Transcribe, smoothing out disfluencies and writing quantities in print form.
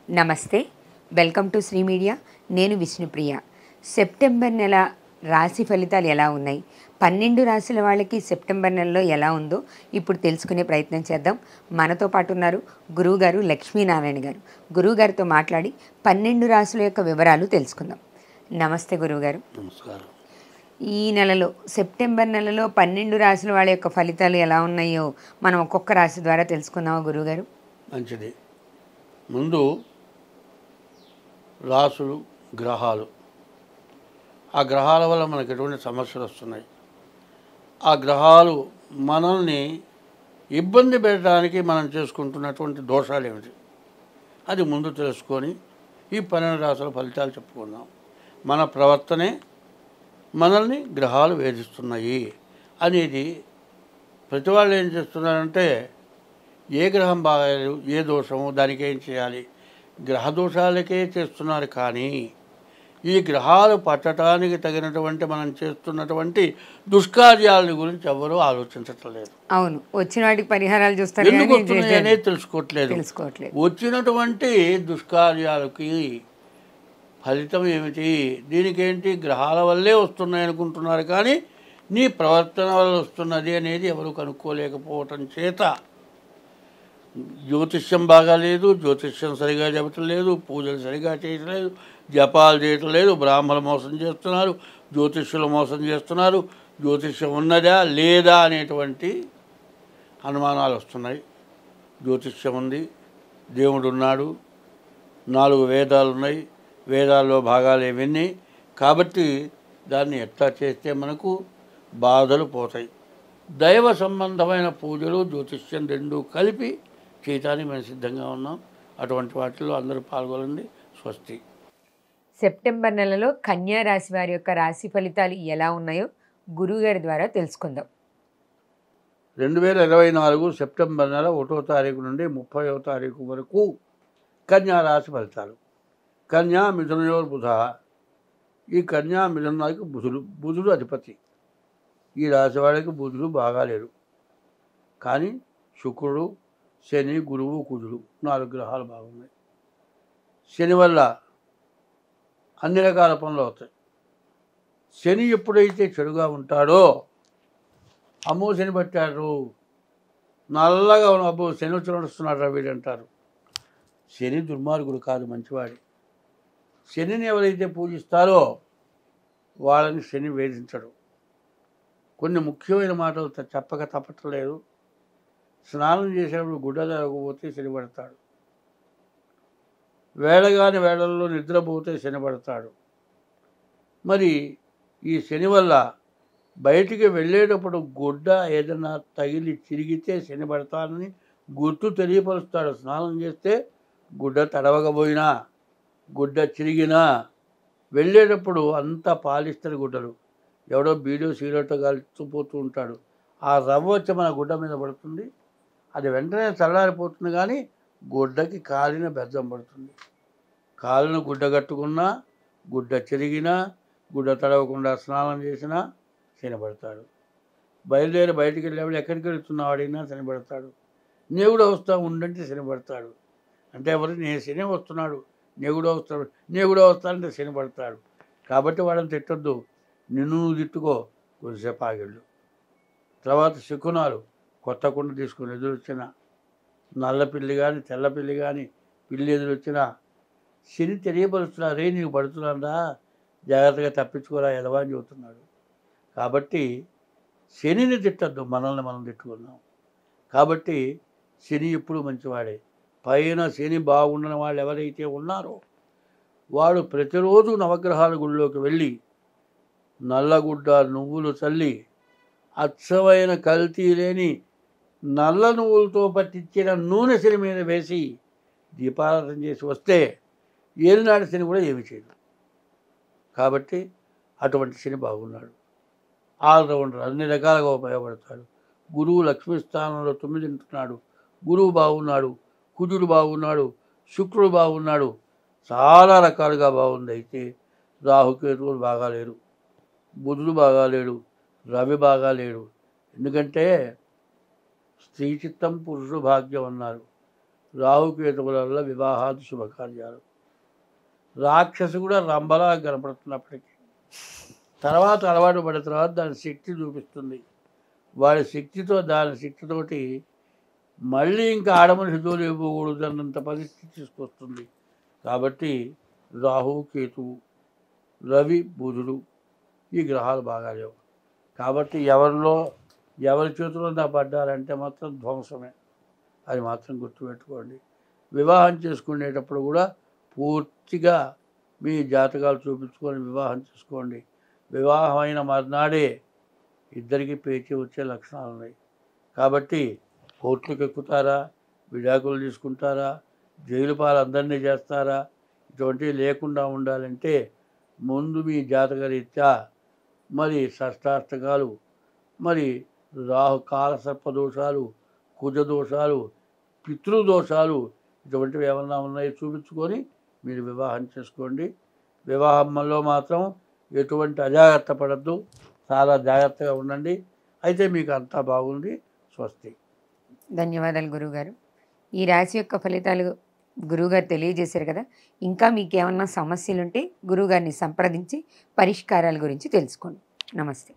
నమస్తే, welcome to Shri media. నేను Vishnupriya. September నెల రాశి ఫలితాలు ఎలా ఉన్నాయి, 12 రాశుల వాళ్ళకి సెప్టెంబర్ నెలలో ఎలా ఉందో ఇప్పుడు తెలుసుకునే ప్రయత్నం చేద్దాం. మనతో పాటు ఉన్నారు గురువుగారు లక్ష్మీనారాయణ గారు. గురువుగారితో మాట్లాడి 12 రాశుల యొక్క వివరాలు తెలుసుకుందాం. నమస్తే గురువుగారు. నమస్కారం. ఈ నెలలో సెప్టెంబర్ నెలలో 12 రాశుల వాళ్ళ యొక్క ఫలితాలు ఎలా ఉన్నాయో మనం ఒక్కొక్క రాశి ద్వారా తెలుసుకుందామా గురువుగారు? మంచిది. ముందు రాసులు, గ్రహాలు. ఆ గ్రహాల వల్ల మనకు ఎటువంటి సమస్యలు వస్తున్నాయి, ఆ గ్రహాలు మనల్ని ఇబ్బంది పెట్టడానికి మనం చేసుకుంటున్నటువంటి దోషాలు ఏమిటి, అది ముందు తెలుసుకొని ఈ 12 రాసుల ఫలితాలు చెప్పుకుందాం. మన ప్రవర్తనే మనల్ని గ్రహాలు వేధిస్తున్నాయి అనేది ప్రతి వాళ్ళు ఏం చేస్తున్నారంటే, ఏ గ్రహం బాగాలేదు, ఏ దోషము, దానికి ఏం చేయాలి, గ్రహ దోషాలకే చేస్తున్నారు. కానీ ఈ గ్రహాలు పట్టడానికి తగినటువంటి మనం చేస్తున్నటువంటి దుష్కార్యాల గురించి ఎవరూ ఆలోచించట్లేదు. అవును, వచ్చిన వాటికి పరిహారాలు చూస్తారు, ఎందుకు వస్తున్నాయి అనేది తెలుసుకోవట్లేదు. వచ్చినటువంటి దుష్కార్యాలకి ఫలితం ఏమిటి, దీనికేంటి, గ్రహాల వల్లే వస్తున్నాయి అనుకుంటున్నారు. కానీ నీ ప్రవర్తన వల్ల వస్తున్నది అనేది ఎవరు కనుక్కోలేకపోవటం చేత జ్యోతిష్యం బాగాలేదు, జ్యోతిష్యం సరిగా చెప్పటం లేదు, పూజలు సరిగా చేయట్లేదు, జపాలు చేయటం లేదు, బ్రాహ్మణులు మోసం చేస్తున్నారు, జ్యోతిష్యులు మోసం చేస్తున్నారు, జ్యోతిష్యం ఉన్నదా లేదా అనేటువంటి అనుమానాలు వస్తున్నాయి. జ్యోతిష్యం ఉంది, దేవుడు ఉన్నాడు, 4 వేదాలు ఉన్నాయి, వేదాల్లో భాగాలు ఇవన్నీ. కాబట్టి దాన్ని ఎట్లా చేస్తే మనకు బాధలు పోతాయి. దైవ సంబంధమైన పూజలు, జ్యోతిష్యం రెండూ కలిపి చేయటానికి మేము సిద్ధంగా ఉన్నాం. అటువంటి వాటిలో అందరూ పాల్గొనండి. స్వస్తి. సెప్టెంబర్ నెలలో కన్యా రాశి వారి యొక్క రాశి ఫలితాలు ఎలా ఉన్నాయో గురువుగారి ద్వారా తెలుసుకుందాం. 2024 సెప్టెంబర్ నెల 1వ తారీఖు నుండి 30వ తారీఖు వరకు కన్యా రాశి ఫలితాలు. కన్యా మిథునయోర్ బుధ. ఈ కన్యా మిథునానికి బుధుడు అధిపతి. ఈ రాశి వాడికి బుధుడు బాగాలేడు, కానీ శుక్రుడు, శని, గురువు, కుజుడు 4 గ్రహాలు బాగున్నాయి. శని వల్ల అన్ని రకాల పనులు అవుతాయి. శని ఎప్పుడైతే చెడుగా ఉంటాడో, అమ్మో శని పట్టాడు, నల్లగా అబ్బో శని వచ్చి నడుస్తున్నాడు వీడు అంటారు. శని దుర్మార్గుడు కాదు, మంచివాడి. శనిని ఎవరైతే పూజిస్తారో వాళ్ళని శని వేధించడు. కొన్ని ముఖ్యమైన మాటలు చెప్పక తప్పట్లేదు. స్నానం చేసేటప్పుడు గుడ్డ జరగకపోతే శని పడతాడు, వేళగాని వేళల్లో నిద్రపోతే శని పడతాడు. మరి ఈ శని వల్ల బయటికి వెళ్ళేటప్పుడు గుడ్డ ఏదైనా తగిలి చిరిగితే శని పడతానని గుర్తు తెలియపరుస్తాడు. స్నానం చేస్తే గుడ్డ తడవకపోయినా, గుడ్డ చిరిగినా వెళ్ళేటప్పుడు అంతా పాలిస్తారు గుడ్డలు. ఎవడో బీడో సిగరెట్ కాల్చిపోతూ ఉంటాడు, ఆ రవ్వ వచ్చి మన గుడ్డ మీద పడుతుంది. అది వెంటనే చల్లారిపోతుంది, కానీ గుడ్డకి కాలిన బెద్దం పడుతుంది. కాలును గుడ్డ కట్టుకున్నా, గుడ్డ చిరిగినా, గుడ్డ తడవకుండా స్నానం చేసినా శనిపడతాడు. బయలుదేరి బయటికి వెళ్ళేవాడు ఎక్కడికి వెళ్తున్నావు అడిగినా శనిపడతాడు. నీ కూడా వస్తా ఉండంటే శనిపడతాడు. అంటే ఎవరు, నే శని వస్తున్నాడు, నీ కూడా వస్తాడు, నీ కూడా వస్తానంటే శనిపడతాడు. కాబట్టి వాళ్ళని తిట్టొద్దు, నిన్ను తిట్టుకో, కొద్దిసేపు ఆగిళ్ళు. తర్వాత శకునాలు. కొత్త కుండ తీసుకుని ఎదురొచ్చిన నల్ల పిల్లి కానీ తెల్ల పిల్లి కానీ పిల్లి ఎదురొచ్చినా శని తెలియపరుస్తున్నా, రే నీకు పడుతున్నాడా, జాగ్రత్తగా తప్పించుకోరా ఎదవా అని చెబుతున్నాడు. కాబట్టి శనిని తిట్టద్దు, మనల్ని మనం తిట్టుకున్నాం. కాబట్టి శని ఎప్పుడు మంచివాడే. పైన శని బాగుండని వాళ్ళు ఎవరైతే ఉన్నారో వాడు ప్రతిరోజు నవగ్రహాల గుళ్ళోకి వెళ్ళి నల్లగుడ్డ నువ్వులు చల్లి అచ్చమైన కల్తీ లేని నల్ల నువ్వులతో పట్టించిన నూనె శని మీద వేసి దీపారాధన చేసి వస్తే ఏలినాడు శని కూడా ఏమి చేయదు. కాబట్టి అటువంటి శని బాగున్నాడు, ఆల్రౌండర్, అన్ని రకాలుగా ఉపయోగపడతాడు. గురువు లక్ష్మీ స్థానంలో 9 ఉంటున్నాడు, గురువు బాగున్నాడు, కుజుడు బాగున్నాడు, శుక్రుడు బాగున్నాడు, చాలా రకాలుగా బాగుంది. అయితే రాహుకేతువులు బాగాలేరు, బుధుడు బాగాలేడు, రవి బాగాలేడు. ఎందుకంటే స్త్రీ చిత్తం పురుషుడు భాగ్యం అన్నారు. రాహుకేతువుల వల్ల వివాహాది శుభకార్యాలు. రాక్షసు కూడా రంభలా కనపడుతున్నప్పటికీ తర్వాత అలవాటు పడిన తర్వాత దాని శక్తి చూపిస్తుంది. వాడి శక్తితో దాని శక్తితోటి మళ్ళీ ఇంకా ఆడమనిషి జోలి ఇవ్వకూడదు అన్నంత పరిస్థితి తీసుకొస్తుంది. కాబట్టి రాహు, కేతువు, రవి, బుధుడు ఈ గ్రహాలు బాగా లేవు. కాబట్టి ఎవరి చేతిలో నా పడ్డారంటే మాత్రం ధ్వంసమే. అది మాత్రం గుర్తుపెట్టుకోండి. వివాహం చేసుకునేటప్పుడు కూడా పూర్తిగా మీ జాతకాలు చూపించుకొని వివాహం చేసుకోండి. వివాహం అయిన మర్నాడే ఇద్దరికి పేచి వచ్చే లక్షణాలు ఉన్నాయి. కాబట్టి కోర్టులకు ఎక్కుతారా, విడాకులు తీసుకుంటారా, జైలు పాలు అందరినీ చేస్తారా, ఇటువంటివి లేకుండా ఉండాలంటే ముందు మీ జాతకరీత్యా మరి షష్టాష్టకాలు, మరి రాహు కాలసర్ప దోషాలు, కుజ దోషాలు, పితృదోషాలు ఇటువంటివి ఏమన్నా ఉన్నాయో చూపించుకొని మీరు వివాహం చేసుకోండి. వివాహంలో మాత్రం ఎటువంటి అజాగ్రత్త పడద్దు, చాలా జాగ్రత్తగా ఉండండి. అయితే మీకు అంతా బాగుంది. స్వస్తి. ధన్యవాదాలు గురువుగారు. ఈ రాశి యొక్క ఫలితాలు గురువుగారు తెలియజేశారు కదా. ఇంకా మీకు ఏమన్నా సమస్యలుంటే గురువుగారిని సంప్రదించి పరిష్కారాల గురించి తెలుసుకోండి. నమస్తే.